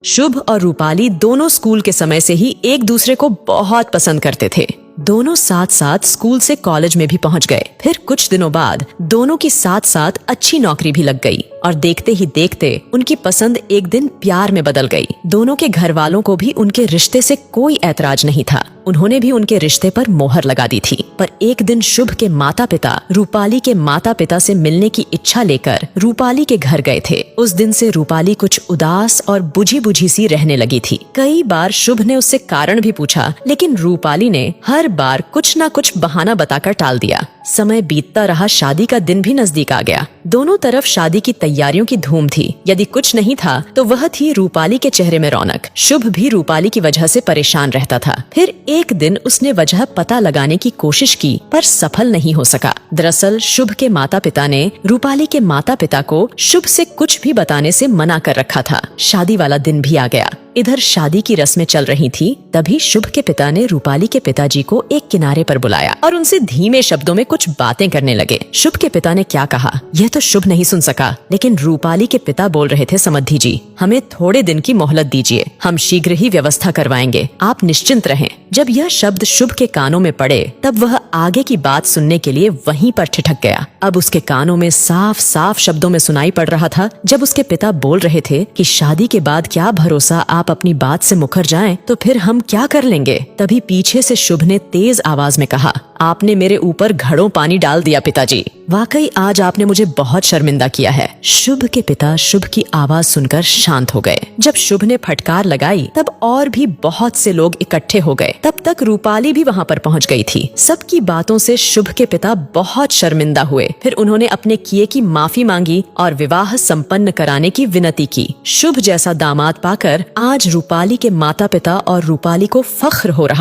शुभ और रूपाली दोनों स्कूल के समय से ही एक दूसरे को बहुत पसंद करते थे। दोनों साथ साथ स्कूल से कॉलेज में भी पहुंच गए। फिर कुछ दिनों बाद दोनों की साथ साथ अच्छी नौकरी भी लग गई और देखते ही देखते उनकी पसंद एक दिन प्यार में बदल गई। दोनों के घर वालों को भी उनके रिश्ते से कोई ऐतराज नहीं था। उन्होंने भी उनके रिश्ते पर मोहर लगा दी थी। पर एक दिन शुभ के माता पिता रूपाली के माता पिता से मिलने की इच्छा लेकर रूपाली के घर गए थे। उस दिन से रूपाली कुछ उदास और बुझी बुझी सी रहने लगी थी। कई बार शुभ ने उससे कारण भी पूछा, लेकिन रूपाली ने हर बार कुछ न कुछ बहाना बताकर टाल दिया। समय बीतता रहा, शादी का दिन भी नजदीक आ गया। दोनों तरफ शादी की तैयारियों की धूम थी। यदि कुछ नहीं था तो वह थी रूपाली के चेहरे में रौनक। शुभ भी रूपाली की वजह से परेशान रहता था। फिर एक दिन उसने वजह पता लगाने की कोशिश की, पर सफल नहीं हो सका। दरअसल शुभ के माता पिता ने रूपाली के माता पिता को शुभ से कुछ भी बताने से मना कर रखा था। शादी वाला दिन भी आ गया। इधर शादी की रस्में चल रही थी, तभी शुभ के पिता ने रूपाली के पिताजी को एक किनारे पर बुलाया और उनसे धीमे शब्दों में कुछ बातें करने लगे। शुभ के पिता ने क्या कहा यह तो शुभ नहीं सुन सका, लेकिन रूपाली के पिता बोल रहे थे, समद्धि जी, हमें थोड़े दिन की मोहलत दीजिए, हम शीघ्र ही व्यवस्था करवाएंगे, आप निश्चिंत रहें। जब यह शब्द शुभ के कानों में पड़े तब वह आगे की बात सुनने के लिए वहीं पर ठिठक गया। अब उसके कानों में साफ साफ शब्दों में सुनाई पड़ रहा था जब उसके पिता बोल रहे थे कि शादी के बाद क्या भरोसा आप अपनी बात से मुकर जाएं तो फिर हम क्या कर लेंगे। तभी पीछे से शुभ ने तेज आवाज में कहा, आपने मेरे ऊपर घड़ों पानी डाल दिया पिताजी, वाकई आज आपने मुझे बहुत शर्मिंदा किया है। शुभ के पिता शुभ की आवाज सुनकर शांत हो गए। जब शुभ ने फटकार लगाई तब और भी बहुत से लोग इकट्ठे हो गए। तब तक रूपाली भी वहां पर पहुंच गई थी। सबकी बातों से शुभ के पिता बहुत शर्मिंदा हुए। फिर उन्होंने अपने किए की माफी मांगी और विवाह संपन्न कराने की विनती की। शुभ जैसा दामाद पाकर आज रूपाली के माता पिता और रूपाली को फख्र हो रहा।